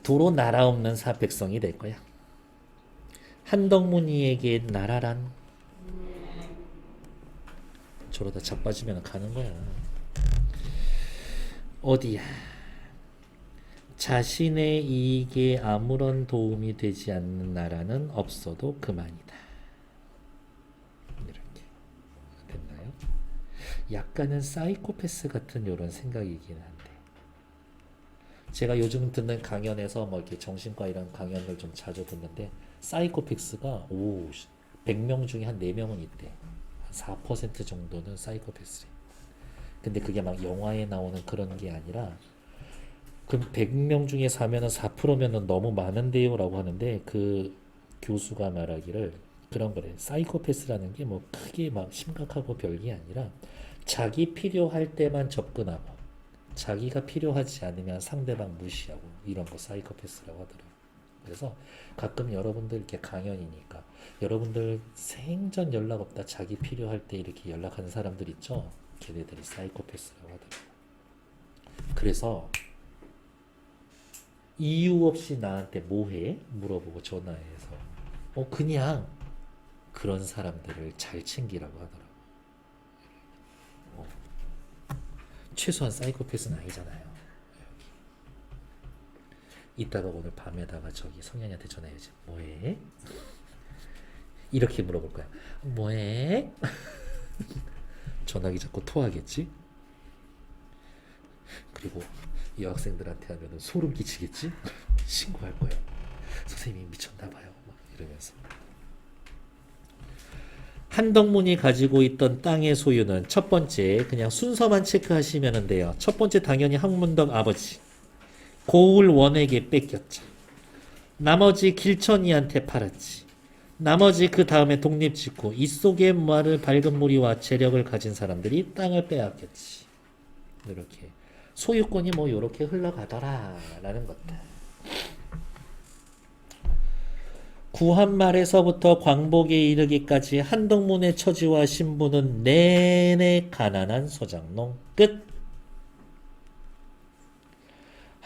도로 나라 없는 백성이 될 거야. 한덕문이에게 나라란 저러다 자빠지면 가는 거야. 어디야? 자신의 이익에 아무런 도움이 되지 않는 나라는 없어도 그만이다. 이렇게 됐나요? 약간은 사이코패스 같은 이런 생각이긴 한데, 제가 요즘 듣는 강연에서 뭐 이렇게 정신과 이런 강연을 좀 자주 듣는데, 사이코패스가 100명 중에 한 4명은 있대. 한 4% 정도는 사이코패스래. 근데 그게 막 영화에 나오는 그런 게 아니라, 그럼 100명 중에 4면은 4%면은 너무 많은데요 라고 하는데, 그 교수가 말하기를 그런 거래. 사이코패스라는 게 뭐 크게 막 심각하고 별게 아니라 자기 필요할 때만 접근하고 자기가 필요하지 않으면 상대방 무시하고, 이런 거 사이코패스라고 하더라고요. 그래서 가끔 여러분들 이렇게 강연이니까 여러분들 생전 연락 없다 자기 필요할 때 이렇게 연락하는 사람들 있죠? 걔네들이 사이코패스라고 하더라고요. 그래서 이유 없이 나한테 뭐해? 물어보고 전화해서 그냥 그런 사람들을 잘 챙기라고 하더라고. 최소한 사이코패스는 아니잖아요. 이따가 오늘 밤에다가 저기 성현이한테 전화해야지. 뭐해? 이렇게 물어볼 거야. 뭐해? 전화기 잡고 토하겠지? 그리고 여학생들한테 하면은 소름 끼치겠지? 신고할 거야. 선생님이 미쳤나봐요. 막 이러면서. 한덕문이 가지고 있던 땅의 소유는 첫 번째, 그냥 순서만 체크하시면 돼요. 첫 번째 당연히 항문덕 아버지. 고을원에게 뺏겼죠. 나머지 길천이한테 팔았지. 나머지 그 다음에 독립 직후 이 속에 말을 밝은 무리와 재력을 가진 사람들이 땅을 빼앗겼지. 이렇게. 소유권이 뭐 이렇게 흘러가더라라는 것들. 구한말에서부터 광복에 이르기까지 한덕문의 처지와 신분은 내내 가난한 소장농. 끝.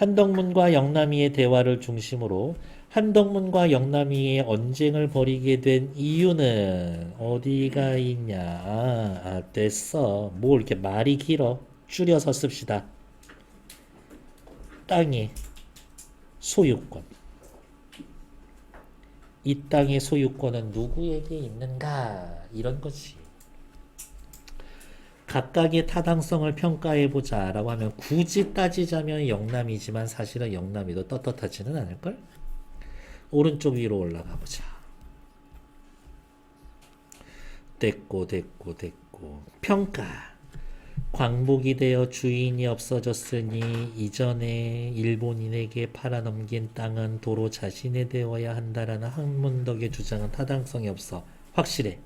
한덕문과 영남이의 대화를 중심으로 한덕문과 영남이의 언쟁을 벌이게 된 이유는 어디가 있냐? 됐어. 뭐 이렇게 말이 길어. 줄여서 씁시다. 땅의 소유권. 이 땅의 소유권은 누구에게 있는가? 이런 거지. 각각의 타당성을 평가해보자 라고 하면 굳이 따지자면 영남이지만 사실은 영남이도 떳떳하지는 않을걸? 오른쪽 위로 올라가 보자. 됐고. 평가. 광복이 되어 주인이 없어졌으니 이전에 일본인에게 팔아넘긴 땅은 도로 자신의 되어야 한다라는 한문덕의 주장은 타당성이 없어. 확실해.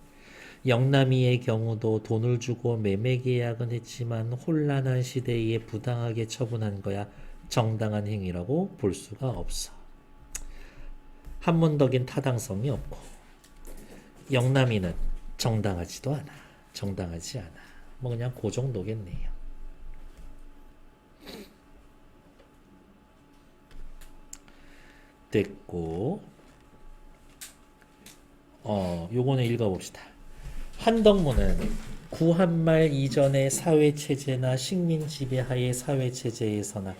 영남이의 경우도 돈을 주고 매매 계약은 했지만 혼란한 시대에 부당하게 처분한 거야 정당한 행위라고 볼 수가 없어. 한문덕인 타당성이 없고 영남이는 정당하지도 않아. 정당하지 않아. 뭐 그냥 그 정도겠네요. 됐고 요거는 읽어봅시다. 한덕문은 구한말 이전의 사회체제나 식민지배하의 사회체제에서나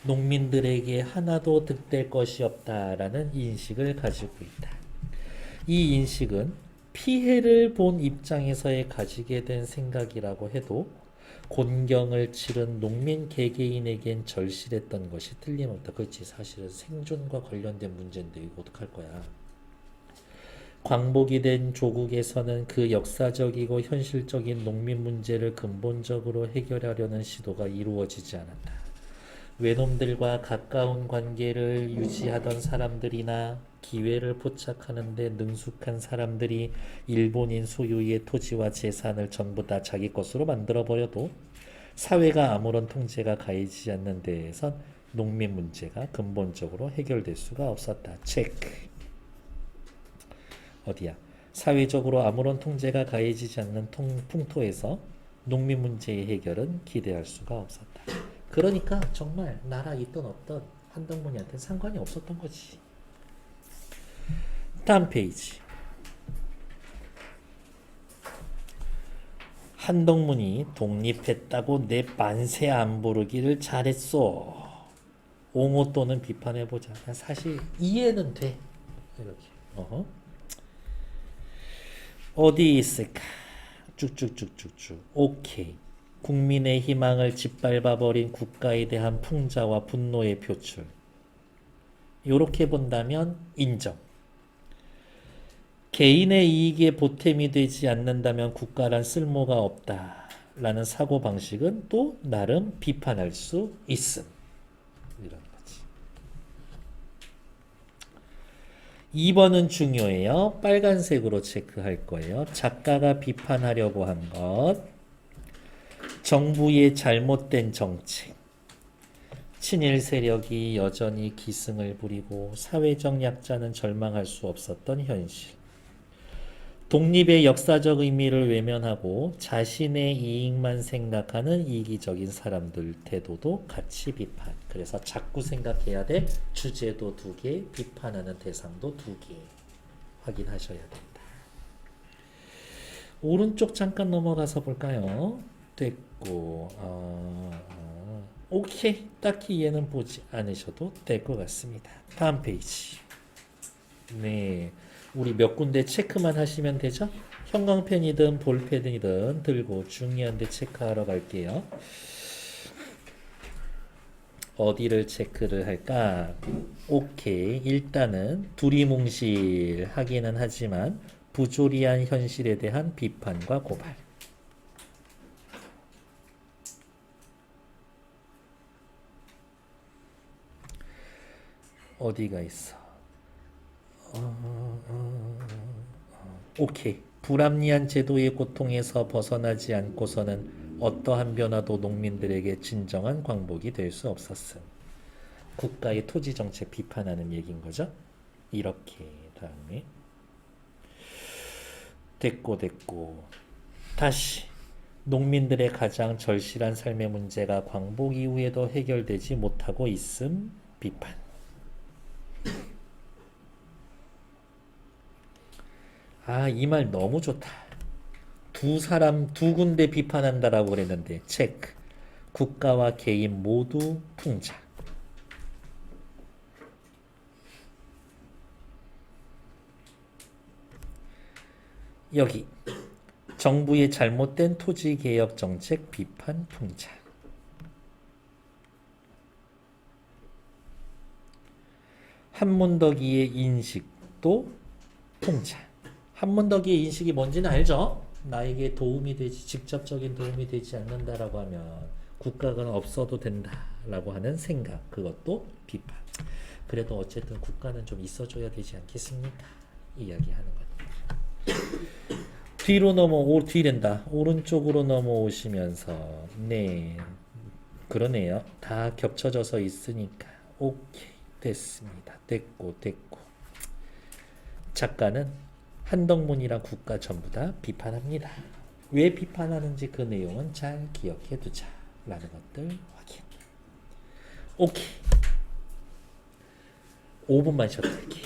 농민들에게 하나도 득될 것이 없다라는 인식을 가지고 있다. 이 인식은 피해를 본 입장에서의 가지게 된 생각이라고 해도 곤경을 치른 농민 개개인에겐 절실했던 것이 틀림없다. 그렇지. 사실은 생존과 관련된 문제인데 이거 어떡할 거야. 광복이 된 조국에서는 그 역사적이고 현실적인 농민 문제를 근본적으로 해결하려는 시도가 이루어지지 않았다. 외놈들과 가까운 관계를 유지하던 사람들이나 기회를 포착하는 데 능숙한 사람들이 일본인 소유의 토지와 재산을 전부 다 자기 것으로 만들어버려도 사회가 아무런 통제가 가해지지 않는 데에선 농민 문제가 근본적으로 해결될 수가 없었다. 체크. 어디야? 사회적으로 아무런 통제가 가해지지 않는 풍토에서 농민 문제의 해결은 기대할 수가 없었다. 그러니까 정말 나라 있든 없든 한덕문이한테 상관이 없었던 거지. 다음 페이지. 한덕문이 독립했다고 내 만세 안 부르기를 잘했어. 옹호 또는 비판해보자. 사실 이해는 돼. 이렇게. 어디 있을까? 쭉쭉쭉쭉쭉. 오케이. 국민의 희망을 짓밟아버린 국가에 대한 풍자와 분노의 표출. 요렇게 본다면 인정. 개인의 이익에 보탬이 되지 않는다면 국가란 쓸모가 없다 라는 사고방식은 또 나름 비판할 수 있음. 이런 거지. 2번은 중요해요. 빨간색으로 체크할 거예요. 작가가 비판하려고 한 것. 정부의 잘못된 정책. 친일 세력이 여전히 기승을 부리고 사회적 약자는 절망할 수 없었던 현실. 독립의 역사적 의미를 외면하고 자신의 이익만 생각하는 이기적인 사람들 태도도 같이 비판. 그래서 자꾸 생각해야 돼. 주제도 2개, 비판하는 대상도 2개. 확인하셔야 된다. 오른쪽 잠깐 넘어가서 볼까요? 됐고 오케이. 딱히 얘는 보지 않으셔도 될 것 같습니다. 다음 페이지. 네, 우리 몇 군데 체크만 하시면 되죠? 형광펜이든 볼펜이든 들고 중요한 데 체크하러 갈게요. 어디를 체크를 할까? 오케이. 일단은 두리뭉실하기는 하지만 부조리한 현실에 대한 비판과 고발. 어디가 있어? 오케이. 불합리한 제도의 고통에서 벗어나지 않고서는 어떠한 변화도 농민들에게 진정한 광복이 될 수 없었음. 국가의 토지정책 비판하는 얘기인 거죠. 이렇게 다음에 됐고 다시 농민들의 가장 절실한 삶의 문제가 광복 이후에도 해결되지 못하고 있음 비판. 아, 이 말 너무 좋다. 두 사람 두 군데 비판한다라고 그랬는데 체크. 국가와 개인 모두 풍자. 여기 정부의 잘못된 토지개혁 정책 비판 풍자. 한문덕이의 인식도 풍자. 한문덕이의 인식이 뭔지는 알죠? 나에게 도움이 되지, 직접적인 도움이 되지 않는다라고 하면 국가가 없어도 된다라고 하는 생각, 그것도 비판. 그래도 어쨌든 국가는 좀 있어줘야 되지 않겠습니까? 이야기하는 겁니다. 뒤된다. 오른쪽으로 넘어오시면서 네, 그러네요. 다 겹쳐져서 있으니까 오케이, 됐습니다. 됐고. 작가는 한덕문이랑 국가 전부 다 비판합니다. 왜 비판하는지 그 내용은 잘 기억해 두자 라는 것들 확인. 오케이. 5분만 쉬어드릴게요.